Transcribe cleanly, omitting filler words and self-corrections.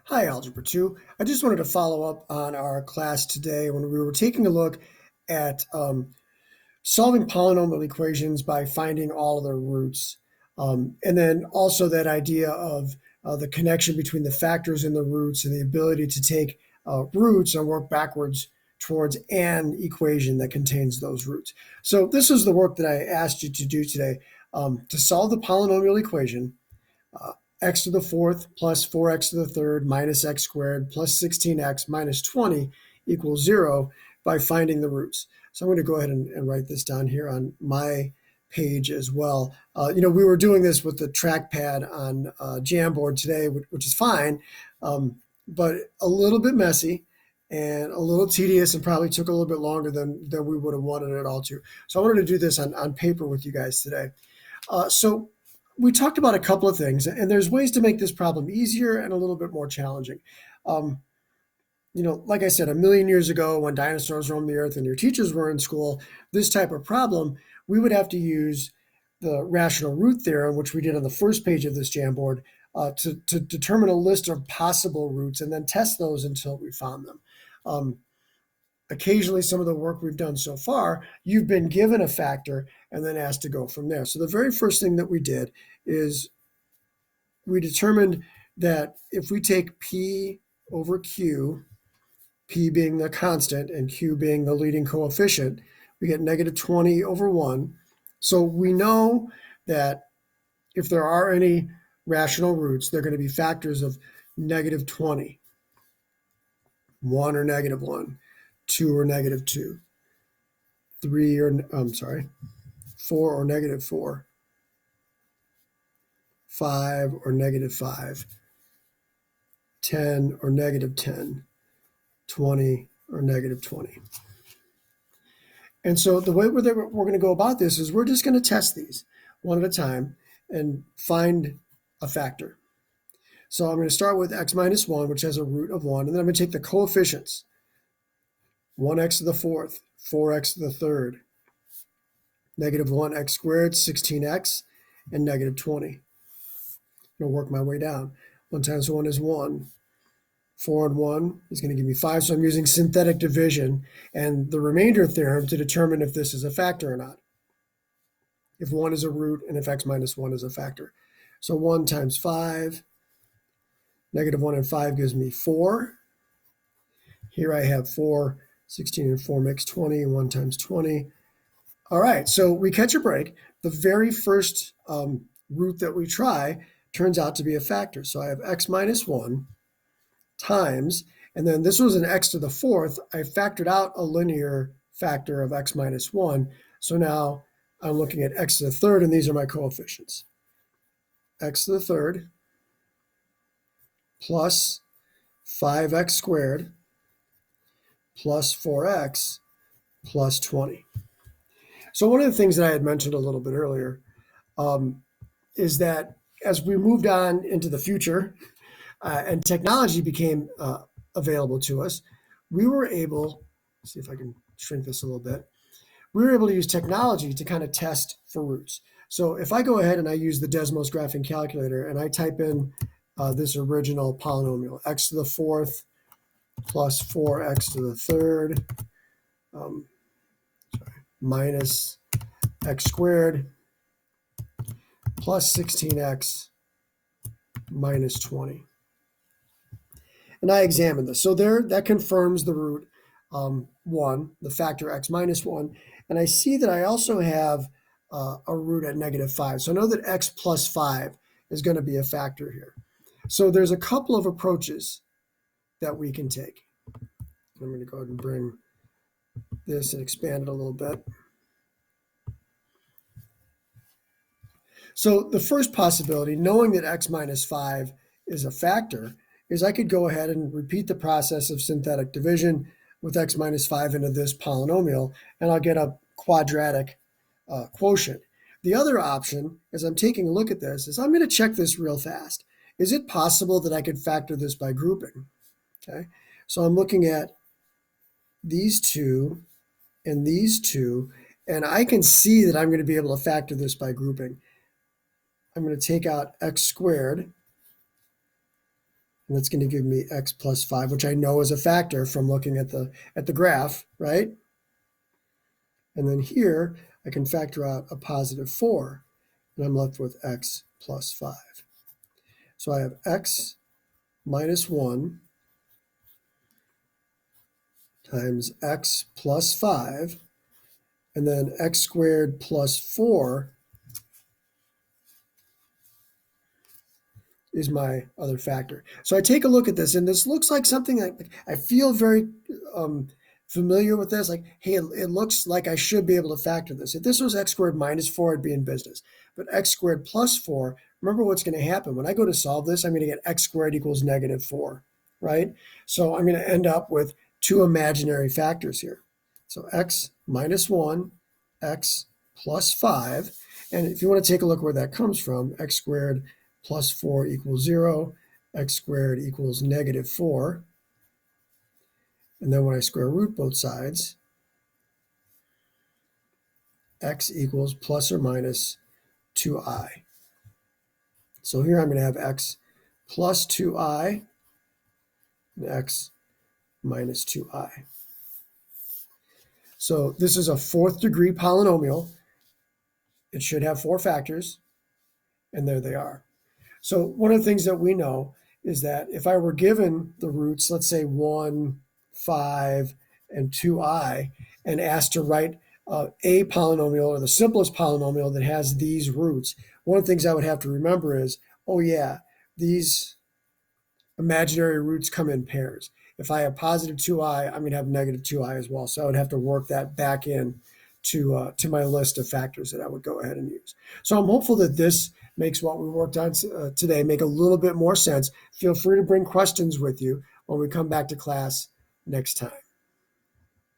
Hi, Algebra 2. I just wanted to follow up on our class today when we were taking a look at solving polynomial equations by finding all of their roots. And then also that idea of the connection between the factors and the roots and the ability to take roots and work backwards towards an equation that contains those roots. So this is the work that I asked you to do today. To solve the polynomial equation, x to the fourth plus 4x to the third minus x squared plus 16x minus 20 equals 0 by finding the roots. So I'm going to go ahead and write this down here on my page as well. We were doing this with the trackpad on Jamboard today, which is fine, but a little bit messy and a little tedious and probably took a little bit longer than we would have wanted it all to. So I wanted to do this on paper with you guys today. So we talked about a couple of things, and there's ways to make this problem easier and a little bit more challenging. Like I said, a million years ago when dinosaurs roamed the earth and your teachers were in school, this type of problem, we would have to use the rational root theorem, which we did on the first page of this Jamboard, to determine a list of possible roots and then test those until we found them. Occasionally, some of the work we've done so far, you've been given a factor and then asked to go from there. So the very first thing that we did is we determined that if we take P over Q, P being the constant and Q being the leading coefficient, we get negative 20 over 1. So we know that if there are any rational roots, they're going to be factors of negative 20, 1 or negative 1. 2 or negative 2, 4 or negative 4, 5 or negative 5, 10 or negative 10, 20 or negative 20. And so the way we're going to go about this is we're just going to test these one at a time and find a factor. So I'm going to start with x minus 1, which has a root of 1, and then I'm going to take the coefficients. 1x to the fourth, 4x to the third, negative 1x squared, 16x, and negative 20. I'm going to work my way down. 1 times 1 is 1. 4 and 1 is going to give me 5, so I'm using synthetic division and the remainder theorem to determine if this is a factor or not, if 1 is a root and if x minus 1 is a factor. So 1 times 5, negative 1 and 5 gives me 4. Here I have 4. 16 and 4 makes 20, 1 times 20. All right, so we catch a break. The very first root that we try turns out to be a factor. So I have x minus 1 times, and then this was an x to the fourth. I factored out a linear factor of x minus 1. So now I'm looking at x to the third, and these are my coefficients. X to the third plus 5x squared plus 4x plus 20. So one of the things that I had mentioned a little bit earlier is that as we moved on into the future and technology became available to us, we were able, see if I can shrink this a little bit, we were able to use technology to kind of test for roots. So if I go ahead and I use the Desmos graphing calculator and I type in this original polynomial, x to the fourth plus 4x to the third minus x squared plus 16x minus 20. And I examine this. So there, that confirms the root 1, the factor x minus 1. And I see that I also have a root at negative 5. So I know that x plus 5 is going to be a factor here. So there's a couple of approaches that we can take. I'm going to go ahead and bring this and expand it a little bit. So the first possibility, knowing that x minus 5 is a factor, is I could go ahead and repeat the process of synthetic division with x minus 5 into this polynomial, and I'll get a quadratic quotient. The other option, as I'm taking a look at this, is I'm going to check this real fast. Is it possible that I could factor this by grouping? Okay, so I'm looking at these two and these two, and I can see that I'm going to be able to factor this by grouping. I'm going to take out x squared And that's going to give me x plus 5, which I know is a factor from looking at the graph, right? And then here, I can factor out a positive 4, and I'm left with x plus 5. So I have x minus 1 times x plus 5, and then x squared plus 4 is my other factor. So I take a look at this, and this looks like something I feel very familiar with this. Like, hey, it looks like I should be able to factor this. If this was x squared minus 4, I'd be in business. But x squared plus 4, remember what's going to happen. When I go to solve this, I'm going to get x squared equals negative 4, right? So I'm going to end up with two imaginary factors here. So x minus 1, x plus 5. And if you want to take a look where that comes from, x squared plus 4 equals 0, x squared equals negative 4. And then when I square root both sides, x equals plus or minus 2i. So here I'm going to have x plus 2i and x minus 2i. So this is a fourth degree polynomial. It should have 4 factors, and there they are. So one of the things that we know is that if I were given the roots, let's say 1, 5, and 2i, and asked to write a polynomial or the simplest polynomial that has these roots, one of the things I would have to remember is, oh yeah, these imaginary roots come in pairs. If I have positive 2i, I'm going to have negative 2i as well. So I would have to work that back in to my list of factors that I would go ahead and use. So I'm hopeful that this makes what we worked on today make a little bit more sense. Feel free to bring questions with you when we come back to class next time.